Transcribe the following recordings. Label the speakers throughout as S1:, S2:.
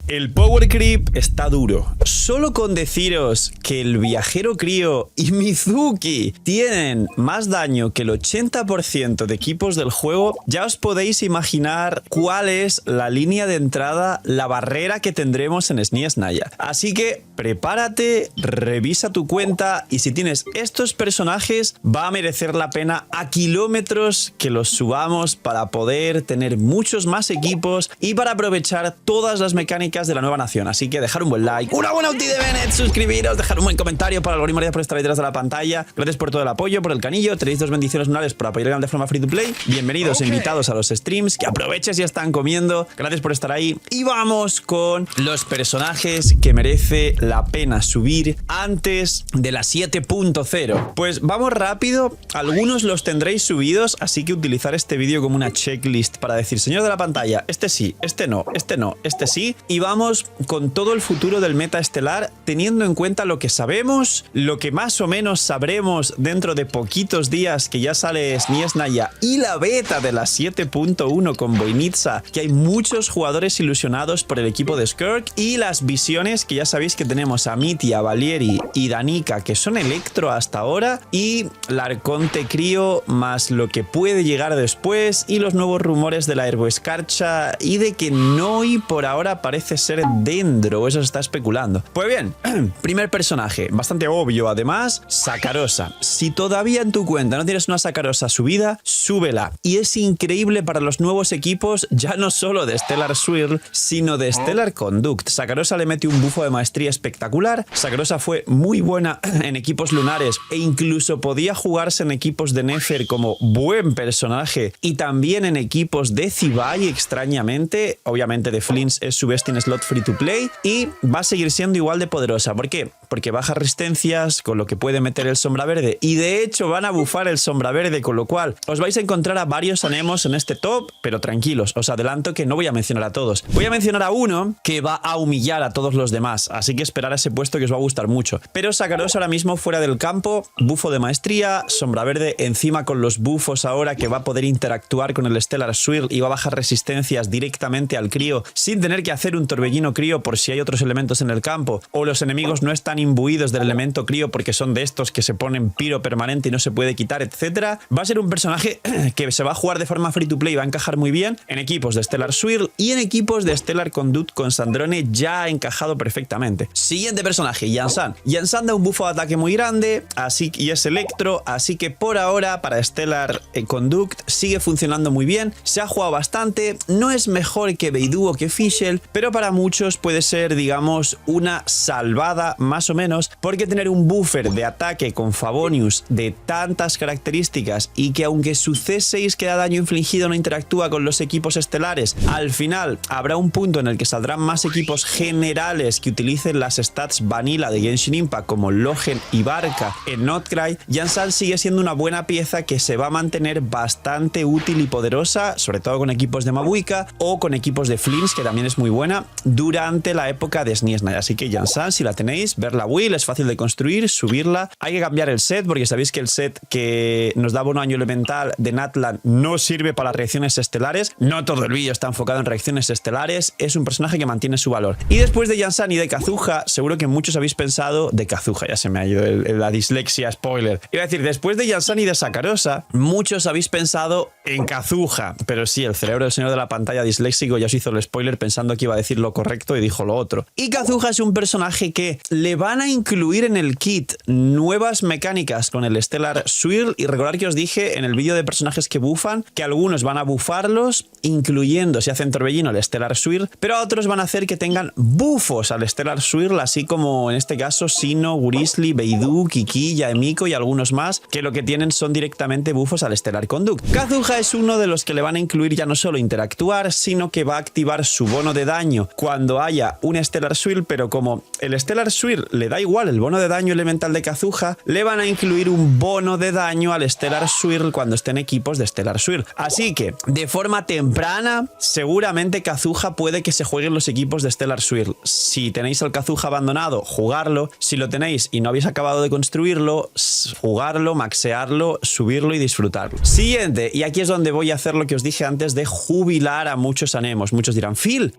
S1: El power creep está duro. Solo con deciros que el viajero crío y Mizuki tienen más daño que el 80% de equipos del juego, ya os podéis imaginar cuál es la línea de entrada, la barrera que tendremos en SNES Naya. Así que prepárate, revisa tu cuenta y si tienes estos personajes va a merecer la pena a kilómetros que los subamos para poder tener muchos más equipos y para aprovechar todas las mecánicas de la nueva nación. Así que dejar un buen like, una buena ulti de Bennett, suscribiros, dejar un buen comentario para el algoritmo por estar detrás de la pantalla. Gracias por todo el apoyo, por el canillo. Tenéis 2 bendiciones lunares por apoyar el canal de forma free to play. Bienvenidos e invitados a los streams, que aprovechen si están comiendo. Gracias por estar ahí. Y vamos con los personajes que merece la pena subir antes de la 7.0. Pues vamos rápido. Algunos los tendréis subidos, así que utilizar este vídeo como una checklist para decir, señor de la pantalla, este sí, este no, este no, este sí. Y vamos con todo el futuro del meta estelar, teniendo en cuenta lo que sabemos, lo que más o menos sabremos dentro de poquitos días, que ya sale SNES Naya y la beta de la 7.1 con Voinitsa, que hay muchos jugadores ilusionados por el equipo de Skirk, y las visiones que ya sabéis que tenemos a Mitty, a Valieri y Danica, que son Electro hasta ahora, y la Arconte Crío, más lo que puede llegar después, y los nuevos rumores de la Herboescarcha y de que Noi por ahora parece ser Dendro, eso se está especulando. Pues bien, primer personaje, bastante obvio además, Sakarosa. Si todavía en tu cuenta no tienes una Sakarosa subida, súbela. Y es increíble para los nuevos equipos, ya no solo de Stellar Swirl, sino de Stellar Conduct. Sakarosa le mete un bufo de maestría espectacular. Sakarosa fue muy buena en equipos lunares e incluso podía jugarse en equipos de Nefer como buen personaje y también en equipos de Zibai, extrañamente. Obviamente de Flins es su best in slot free to play y va a seguir siendo igual de poderosa. ¿Por qué? Porque baja resistencias, con lo que puede meter el sombra verde, y de hecho van a bufar el sombra verde, con lo cual os vais a encontrar a varios anemos en este top, pero tranquilos, os adelanto que no voy a mencionar a todos. Voy a mencionar a uno que va a humillar a todos los demás, así que esperar a ese puesto que os va a gustar mucho. Pero Sakarosa ahora mismo fuera del campo, bufo de maestría, sombra verde, encima con los bufos ahora que va a poder interactuar con el Stellar Swirl y va a bajar resistencias directamente al crío sin tener que hacer un torbellino crío por si hay otros elementos en el campo, o los enemigos no están imbuidos del elemento crío porque son de estos que se ponen piro permanente y no se puede quitar, etcétera. Va a ser un personaje que se va a jugar de forma free to play y va a encajar muy bien en equipos de Stellar Swirl y en equipos de Stellar Conduct con Sandrone ya ha encajado perfectamente. Siguiente personaje, Yansan. Yansan da un bufo de ataque muy grande, así y es Electro, así que por ahora para Stellar Conduct sigue funcionando muy bien. Se ha jugado bastante, no es mejor que Beidou o que Fischl, pero para muchos puede ser, digamos, una salvada más o menos, porque tener un buffer de ataque con Favonius de tantas características y que aunque su C6 que da daño infligido no interactúa con los equipos estelares, al final habrá un punto en el que saldrán más equipos generales que utilicen las stats vanilla de Genshin Impact como Logen y Barca en Notcry. Yansan sigue siendo una buena pieza que se va a mantener bastante útil y poderosa, sobre todo con equipos de Mabuika o con equipos de Flins, que también es muy buena durante la época de SNES Naya. Así que Yansan, si la tenéis, ver la build, es fácil de construir, subirla. Hay que cambiar el set porque sabéis que el set que nos da bono año elemental de Natlan no sirve para reacciones estelares. No todo el vídeo está enfocado en reacciones estelares, es un personaje que mantiene su valor. Y después de Yansan y de Kazuha, seguro que muchos habéis pensado de Kazuha, ya se me ha ido la dislexia, spoiler. Iba a decir, después de Yansan y de Sakarosa, muchos habéis pensado en Kazuha, pero sí, el cerebro del señor de la pantalla disléxico ya os hizo el spoiler pensando que iba a decir lo correcto y dijo lo otro. Y Kazuha es un personaje que le van a incluir en el kit nuevas mecánicas con el Stellar Swirl, y recordad que os dije en el vídeo de personajes que bufan que algunos van a bufarlos, incluyendo si hacen torbellino el Stellar Swirl, pero a otros van a hacer que tengan bufos al Stellar Swirl, así como en este caso Sino, Grizzly, Beidou, Kiki, Yaemiko y algunos más, que lo que tienen son directamente bufos al Stellar Conduct. Kazuha es uno de los que le van a incluir ya no solo interactuar, sino que va a activar su bono de daño cuando haya un Stellar Swirl, pero como el Stellar Swirl le da igual el bono de daño elemental de Kazuha, le van a incluir un bono de daño al Stellar Swirl cuando estén equipos de Stellar Swirl. Así que, de forma temprana, seguramente Kazuha puede que se jueguen los equipos de Stellar Swirl. Si tenéis al Kazuha abandonado, jugarlo. Si lo tenéis y no habéis acabado de construirlo, jugarlo, maxearlo, subirlo y disfrutarlo. Siguiente, y aquí es donde voy a hacer lo que os dije antes de jubilar a muchos anemos. Muchos dirán, Phil,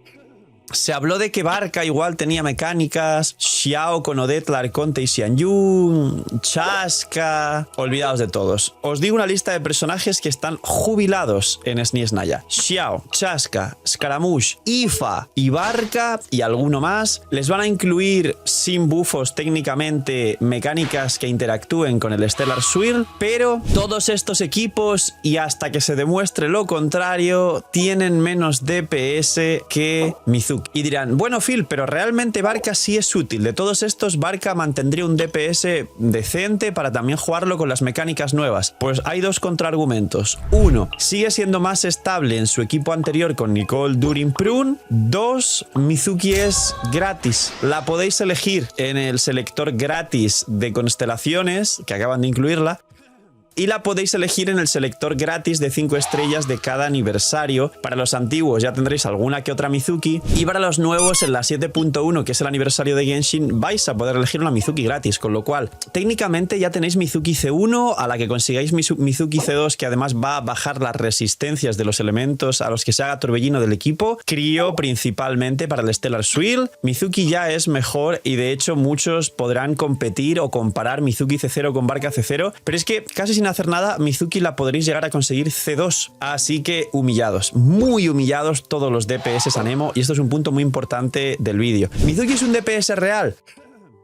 S1: Se habló de que Barca igual tenía mecánicas, Xiao con Odette, Larconte y Xianyun, Chasca... Olvidaos de todos. Os digo una lista de personajes que están jubilados en SNES Naya. Xiao, Chasca, Scaramouche, Ifa y Barca y alguno más. Les van a incluir sin bufos técnicamente mecánicas que interactúen con el Stellar Swirl, pero todos estos equipos, y hasta que se demuestre lo contrario, tienen menos DPS que Mizuki. Y dirán, bueno Phil, pero realmente Barca sí es útil. De todos estos, Barca mantendría un DPS decente para también jugarlo con las mecánicas nuevas. Pues hay dos contraargumentos. Uno, sigue siendo más estable en su equipo anterior con Nicole, Durin, Prune. Dos, Mizuki es gratis. La podéis elegir en el selector gratis de constelaciones, que acaban de incluirla. Y la podéis elegir en el selector gratis de 5 estrellas de cada aniversario. Para los antiguos ya tendréis alguna que otra Mizuki. Y para los nuevos, en la 7.1, que es el aniversario de Genshin, vais a poder elegir una Mizuki gratis. Con lo cual, técnicamente ya tenéis Mizuki C1, a la que consigáis Mizuki C2, que además va a bajar las resistencias de los elementos a los que se haga torbellino del equipo. Crío principalmente para el Stellar Swirl. Mizuki ya es mejor y de hecho muchos podrán competir o comparar Mizuki C0 con Barca C0. Pero es que casi sin hacer nada, Mizuki la podréis llegar a conseguir C2. Así que humillados, muy humillados todos los DPS Anemo, y esto es un punto muy importante del vídeo. ¿Mizuki es un DPS real?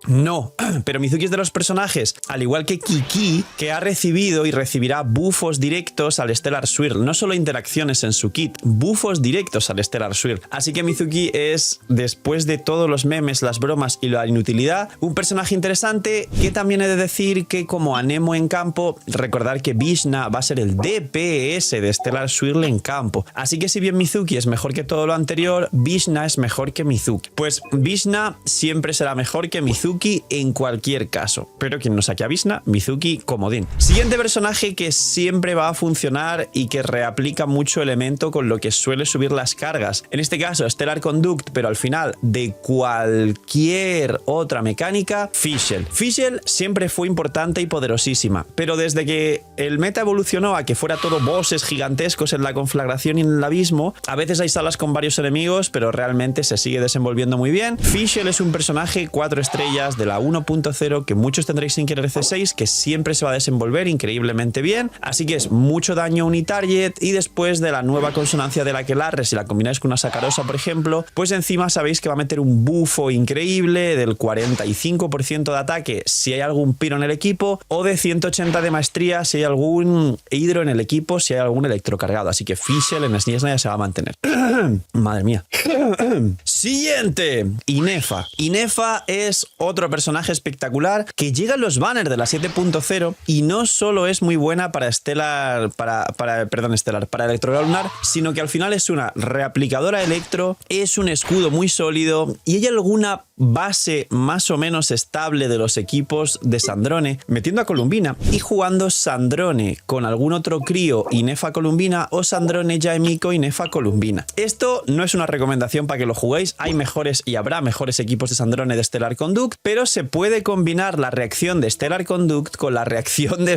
S1: No, pero Mizuki es de los personajes, al igual que Kiki, que ha recibido y recibirá bufos directos al Stellar Swirl. No solo interacciones en su kit, bufos directos al Stellar Swirl. Así que Mizuki es, después de todos los memes, las bromas y la inutilidad, un personaje interesante que también he de decir que como Anemo en campo, recordar que Vishna va a ser el DPS de Stellar Swirl en campo. Así que si bien Mizuki es mejor que todo lo anterior, Vishna es mejor que Mizuki. Pues Vishna siempre será mejor que Mizuki en cualquier caso, pero quien no saque a Vishna, Mizuki comodín. Siguiente personaje que siempre va a funcionar y que reaplica mucho elemento con lo que suele subir las cargas. En este caso, Stellar Conduct, pero al final de cualquier otra mecánica, Fischl. Fischl siempre fue importante y poderosísima, pero desde que el meta evolucionó a que fuera todo bosses gigantescos en la conflagración y en el abismo, a veces hay salas con varios enemigos, pero realmente se sigue desenvolviendo muy bien. Fischl es un personaje 4 estrellas de la 1.0 que muchos tendréis sin querer C6, que siempre se va a desenvolver increíblemente bien, así que es mucho daño unitarget. Y después de la nueva consonancia de la Aquelarre, si la combináis con una Sacarosa por ejemplo, pues encima sabéis que va a meter un bufo increíble del 45% de ataque si hay algún Piro en el equipo, o de 180 de maestría si hay algún Hidro en el equipo, si hay algún electrocargado. Así que Fischl en SNES Naya se va a mantener. Madre mía. Siguiente, Inefa. Inefa es otro personaje espectacular que llega en los banners de la 7.0 y no solo es muy buena para para Electrocargado Lunar, sino que al final es una reaplicadora electro, es un escudo muy sólido y hay alguna base más o menos estable de los equipos de Sandrone, metiendo a Columbina y jugando Sandrone con algún otro crío Inefa Columbina o Sandrone Yaemiko Inefa Columbina. Esto no es una recomendación para que lo juguéis, hay mejores y habrá mejores equipos de Sandrone de Stellar Conduct, pero se puede combinar la reacción de Stellar Conduct con la reacción de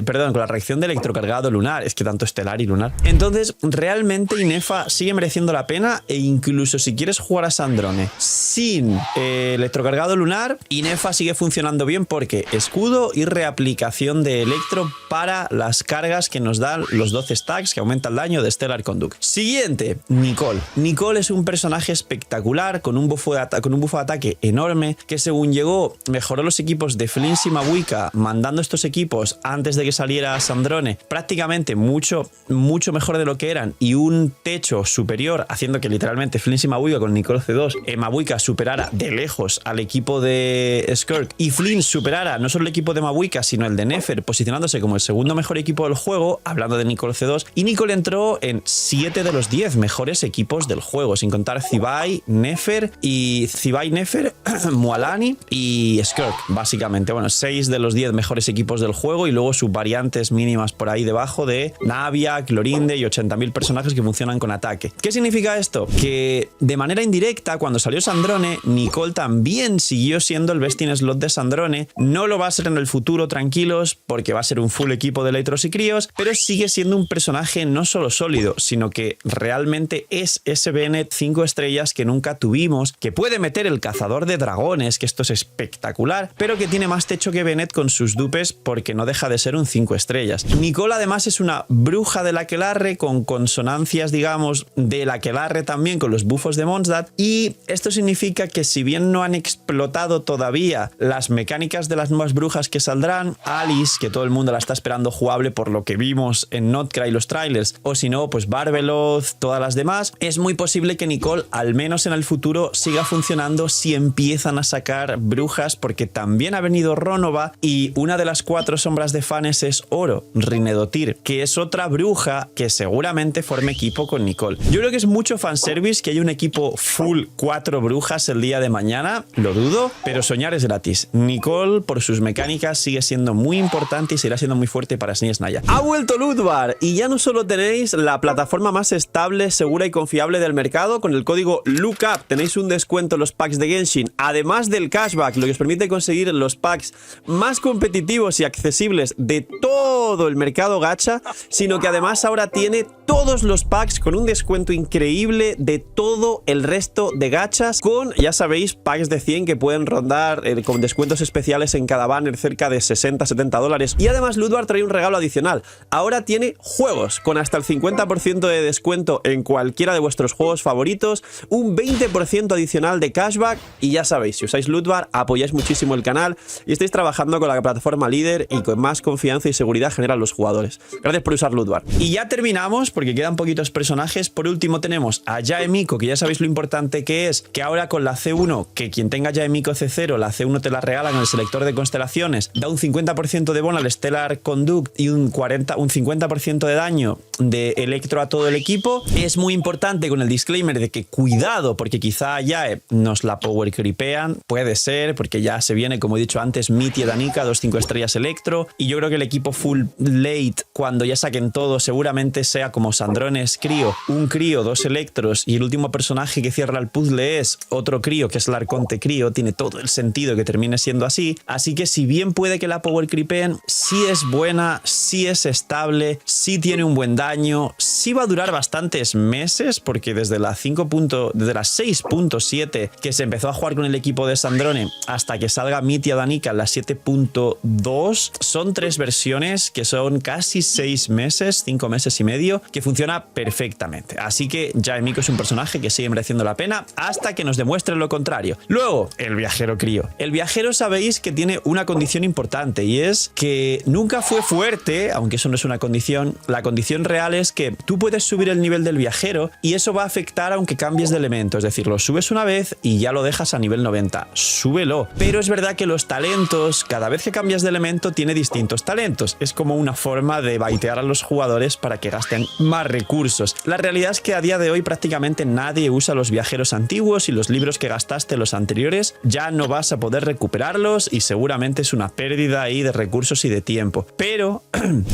S1: con la reacción de Electrocargado Lunar. Es que tanto Estelar y Lunar. Entonces, realmente Inefa sigue mereciendo la pena, e incluso si quieres jugar a Sandrone sin Electrocargado Lunar, Inefa sigue funcionando bien porque escudo y reaplicación de Electro para las cargas que nos dan los 12 stacks que aumenta el daño de Stellar Conduct. Siguiente, Nicole. Nicole es un personaje espectacular con un bufo de ataque enorme que según llegó mejoró los equipos de Flinch y Mabuika, mandando estos equipos antes de que saliera Sandrone prácticamente mucho mejor de lo que eran y un techo superior, haciendo que literalmente Flinch y Mabuika con Nicole C2 Mabuika superara de lejos al equipo de Skirk y Flinch superara no solo el equipo de Mabuika sino el de Nefer, posicionándose como el segundo mejor equipo del juego, hablando de Nicole C2, y Nicole entró en 7 de los 10 mejores equipos del juego, sin contar Zibai, Nefer, Mualani y Skirk, básicamente. Bueno, 6 de los 10 mejores equipos del juego y luego sus variantes mínimas por ahí debajo de Navia, Clorinde y 80.000 personajes que funcionan con ataque. ¿Qué significa esto? Que de manera indirecta, cuando salió Sandrone, Sandrone. Nicole también siguió siendo el best in slot de Sandrone. No lo va a ser en el futuro, tranquilos, porque va a ser un full equipo de Electros y Críos, pero sigue siendo un personaje no solo sólido, sino que realmente es ese Bennett 5 estrellas que nunca tuvimos, que puede meter el cazador de dragones, que esto es espectacular, pero que tiene más techo que Bennett con sus dupes porque no deja de ser un 5 estrellas. Nicole además es una bruja del aquelarre con consonancias, digamos, del aquelarre también con los bufos de Mondstadt, y esto significa que si bien no han explotado todavía las mecánicas de las nuevas brujas que saldrán, Alice, que todo el mundo la está esperando jugable por lo que vimos en Notcry los trailers, o si no, pues Barbeloth, todas las demás, es muy posible que Nicole, al menos en el futuro, siga funcionando si empiezan a sacar brujas, porque también ha venido Ronova y una de las 4 sombras de Fanes es Oro, Rinedotir, que es otra bruja que seguramente forme equipo con Nicole. Yo creo que es mucho fanservice que haya un equipo full 4 brujas el día de mañana, lo dudo, pero soñar es gratis. Nicole, por sus mecánicas, sigue siendo muy importante y seguirá siendo muy fuerte para SNES Naya. Ha vuelto Ludvar y ya no solo tenéis la plataforma más estable, segura y confiable del mercado, con el código LOOKUP tenéis un descuento en los packs de Genshin, además del cashback, lo que os permite conseguir los packs más competitivos y accesibles de todo el mercado gacha, sino que además ahora tiene todos los packs con un descuento increíble de todo el resto de gachas, con, ya sabéis, packs de 100 que pueden rondar con descuentos especiales en cada banner cerca de 60-70 dólares. Y además Ludvar trae un regalo adicional. Ahora tiene juegos con hasta el 50% de descuento en cualquiera de vuestros juegos favoritos, un 20% adicional de cashback, y ya sabéis, si usáis Ludvar apoyáis muchísimo el canal y estáis trabajando con la plataforma líder y con más confianza y seguridad generan los jugadores. Gracias por usar Ludvar. Y ya terminamos porque quedan poquitos personajes. Por último tenemos a Yaemiko, que ya sabéis lo importante que es, que ahora con la C1, que quien tenga Yaemiko C0, la C1 te la regalan en el selector de constelaciones, da un 50% de bono al Stellar Conduct y un 50% de daño de electro a todo el equipo. Es muy importante con el disclaimer de que cuidado, porque quizá Yae nos la power creepean, puede ser, porque ya se viene, como he dicho antes, Mitty y Danica, 2 5 estrellas electro, y yo creo que el equipo full late, cuando ya saquen todo, seguramente sea como Sandrones crío, un crío, 2 electros, y el último personaje que cierra el puzzle es otro crío, que es el Arconte crío. Tiene todo el sentido que termine siendo así, así que si bien puede que la power creepeen, sí es buena, sí es estable, sí tiene un buen daño, sí va a durar bastantes meses, porque desde la 6.7 que se empezó a jugar con el equipo de Sandrone hasta que salga Mitty a Danica en la 7.2, son 3 versiones que son casi 6 meses, 5 meses y medio, que funciona perfectamente. Así que Yaemiko es un personaje que sigue mereciendo la pena hasta que nos demuestre lo contrario. Luego, el viajero crío. El viajero, sabéis que tiene una condición importante, y es que nunca fue fuerte, aunque eso no es una condición. La condición real es que tú puedes subir el nivel del viajero y eso va a afectar aunque cambies de elemento, es decir, lo subes una vez y ya lo dejas a nivel 90. Súbelo. Pero es verdad que los talentos, cada vez que cambias de elemento, tiene distintos talentos. Es como una forma de baitear a los jugadores para que gasten más recursos. La realidad es que a día de hoy prácticamente nadie usa los viajeros antiguos, y los libros que gastaste los anteriores ya no vas a poder recuperarlos, y seguramente es una pérdida ahí de recursos y de tiempo. Pero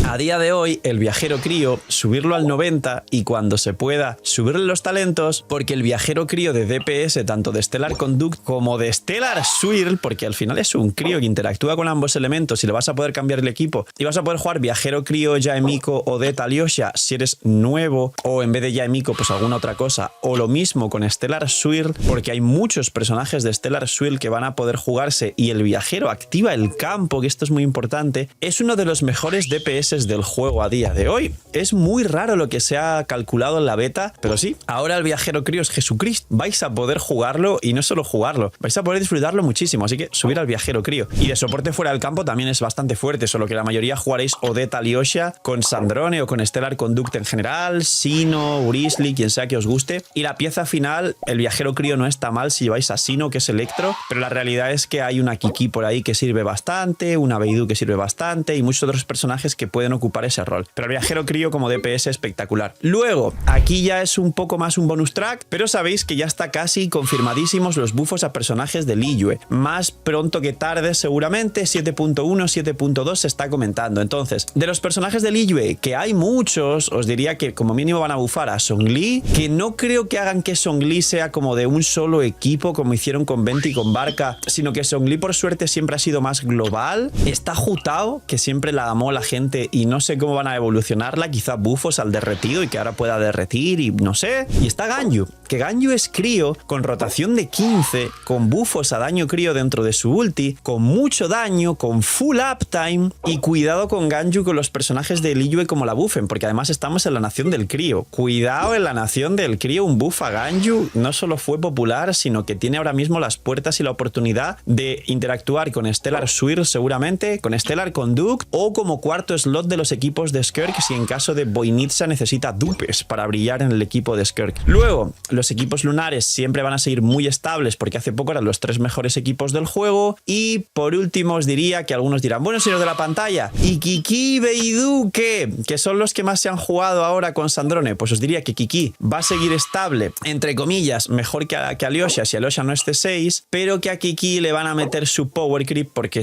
S1: a día de hoy el viajero crío, subirlo al 90 y cuando se pueda subirle los talentos, porque el viajero crío de DPS, tanto de Stellar Conduct como de Stellar Swirl, porque al final es un crío que interactúa con ambos elementos y le vas a poder cambiar el equipo y vas a poder jugar viajero crío, Yaemiko o de Taliosha si eres nuevo, o en vez de Yaemiko pues alguna otra cosa, o lo mismo con Stellar Swirl, porque hay muchos personajes de Stellar Swirl que van a poder jugarse y el viajero activa el campo, que esto es muy importante. Es uno de los mejores DPS del juego a día de hoy. Es muy raro lo que se ha calculado en la beta, pero sí, ahora el viajero crío es Jesucristo. Vais a poder jugarlo, y no solo jugarlo, vais a poder disfrutarlo muchísimo, así que subir al viajero crío. Y de soporte fuera del campo también es bastante fuerte, solo que la mayoría jugaréis o de Taliosha con Sandrone o con Stellar Conduct en general, Sino, Grizzly, quien sea que os guste. Y la pieza final, el viajero crío no está mal si lleváis a Sino, que es Electro, pero la realidad es que hay una Kiki por ahí que sirve bastante, una Beidou que sirve bastante y muchos otros personajes que pueden ocupar ese rol. Pero el viajero crío, como DPS espectacular. Luego, aquí ya es un poco más un bonus track, pero sabéis que ya está casi confirmadísimos los buffos a personajes de Liyue. Más pronto que tarde seguramente, 7.1, 7.2 se está comentando. Entonces, de los personajes de Liyue, que hay muchos, os diría que como mínimo van a bufar a Zhongli, que no creo que hagan que Zhongli sea como de un solo equipo, como hicieron con Venti y con Barca, sino que Zhongli por suerte siempre ha sido más global. Está Hu Tao, que siempre la amó la gente y no sé cómo van a evolucionarla, quizá bufos al derretido y que ahora pueda derretir y no sé. Y está Ganyu, que Ganyu es crío con rotación de 15, con bufos a daño crío dentro de su ulti, con mucho daño, con full uptime, y cuidado con Ganyu con los personajes de Liyue como la buffen, porque además estamos en la nación del crío. Cuidado en la nación del crío, un buff a Ganyu no solo fue popular, sino que tiene ahora mismo las puertas y la oportunidad de interactuar con Stellar Swirl seguramente, con Stellar Conduct o como cuarto slot de los equipos de Skirk si en caso de Voynitsa necesita dupes para brillar en el equipo de Skirk. Luego, los equipos lunares siempre van a seguir muy estables porque hace poco eran los 3 mejores equipos del juego. Y por último os diría que algunos dirán, bueno, señor de la pantalla, ¿y Kiki y Beidou qué? Que son los que más se han jugado ahora con Sandrone. Pues os diría que Kiki va a seguir estable, entre comillas, mejor que a Alyosha si Alyosha no es C6, pero que a Kiki le van a meter su power creep porque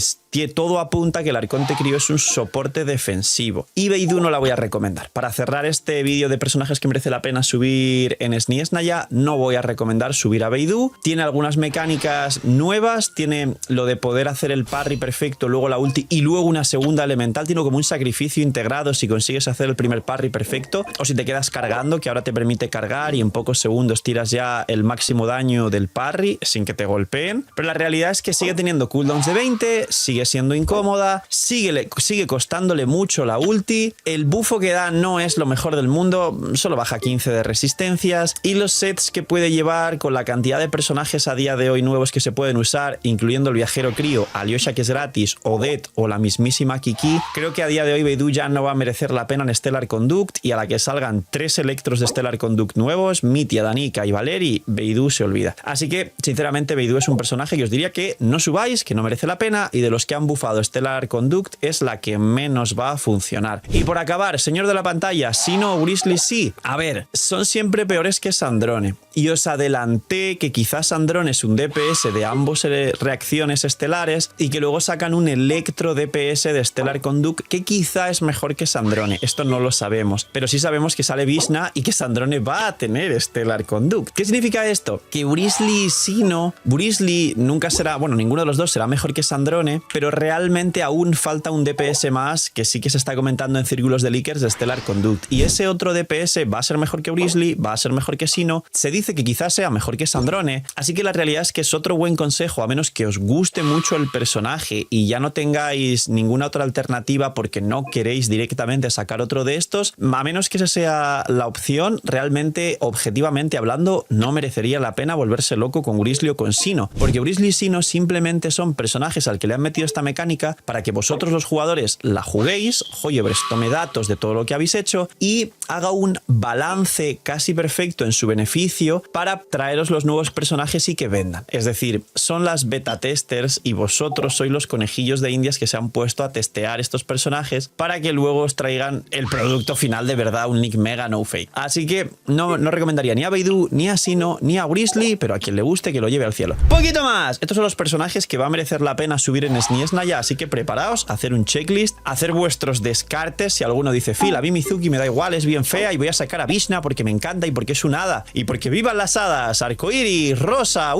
S1: todo apunta que el Arconte Crío es un soporte defensivo. Y Beidou no la voy a recomendar. Para cerrar este vídeo de personajes que merece la pena subir en Sniesnaya, no voy a recomendar subir a Beidou. Tiene algunas mecánicas nuevas, tiene lo de poder hacer el parry perfecto, luego la ulti y luego una segunda elemental. Tiene como un sacrificio integrado si consigues hacer el primer parry perfecto o si te quedas cargando, que ahora te permite cargar y en pocos segundos tiras ya el máximo daño del parry sin que te golpeen. Pero la realidad es que sigue teniendo cooldowns de 20, sigue siendo incómoda, sigue costándole mucho la ulti, el bufo que da no es lo mejor del mundo, solo baja 15 de resistencias y los sets que puede llevar con la cantidad de personajes a día de hoy nuevos que se pueden usar, incluyendo el viajero crío, Alyosha que es gratis, Odette o la mismísima Kiki, creo que a día de hoy Beidou ya no va a merecer la pena en Stellar Conduct y a la que salgan 3 electros de Stellar Conduct nuevos, Mitya, Danica y Valeri, Beidou se olvida. Así que, sinceramente, Beidou es un personaje que os diría que no subáis, que no merece la pena y de los que han bufado Stellar Conduct es la que menos va a funcionar. Y por acabar, señor de la pantalla, Sino o Grizzly sí. A ver, son siempre peores que Sandrone. Y os adelanté que quizás Sandrone es un DPS de ambos reacciones estelares y que luego sacan un Electro DPS de Stellar Conduct que quizá es mejor que Sandrone. Esto no lo sabemos, pero sí sabemos que sale Vishna y que Sandrone va a tener Stellar Conduct. ¿Qué significa esto? Que Grizzly Sino, Grizzly nunca será, bueno, ninguno de los dos será mejor que Sandrone, pero realmente aún falta un DPS más que sí que se está comentando en círculos de leakers de Stellar Conduct. Y ese otro DPS va a ser mejor que Grizzly, va a ser mejor que Sino, se dice que quizás sea mejor que Sandrone, así que la realidad es que es otro buen consejo, a menos que os guste mucho el personaje y ya no tengáis ninguna otra alternativa porque no queréis directamente sacar otro de estos, a menos que esa sea la opción, realmente, objetivamente hablando, no merecería la pena volverse loco con Grizzly o con Sino, porque Grizzly y Sino simplemente son personajes al que le han metido esta mecánica para que vosotros los jugadores la juguéis, Hoyoverse tome datos de todo lo que habéis hecho y haga un balance casi perfecto en su beneficio para traeros los nuevos personajes y que vendan. Es decir, son las beta testers y vosotros sois los conejillos de indias que se han puesto a testear estos personajes para que luego os traigan el producto final de verdad, un nick mega no fake. Así que no recomendaría ni a Beidou, ni a Sino, ni a Grizzly, pero a quien le guste que lo lleve al cielo. ¡Poquito más! Estos son los personajes que va a merecer la pena subir en Sniesnaya, así que preparaos a hacer un checklist, a hacer vuestros descartes. Si alguno dice, Phil, a mí Mizuki me da igual, es bien fea y voy a sacar a Vishna porque me encanta y porque es un hada y porque vivan las hadas, arcoiris, rosa,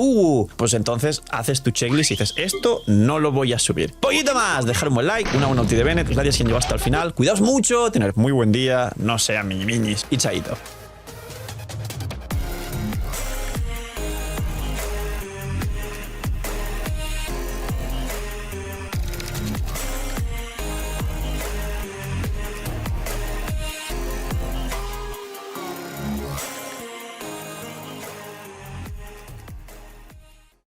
S1: pues entonces haces tu checklist y dices, esto no lo voy a subir. Poquito más, dejar un buen like, una buena ulti de Bennett, gracias quien llegó hasta el final, cuidaos mucho, tener muy buen día, no sean mini minis y chaito.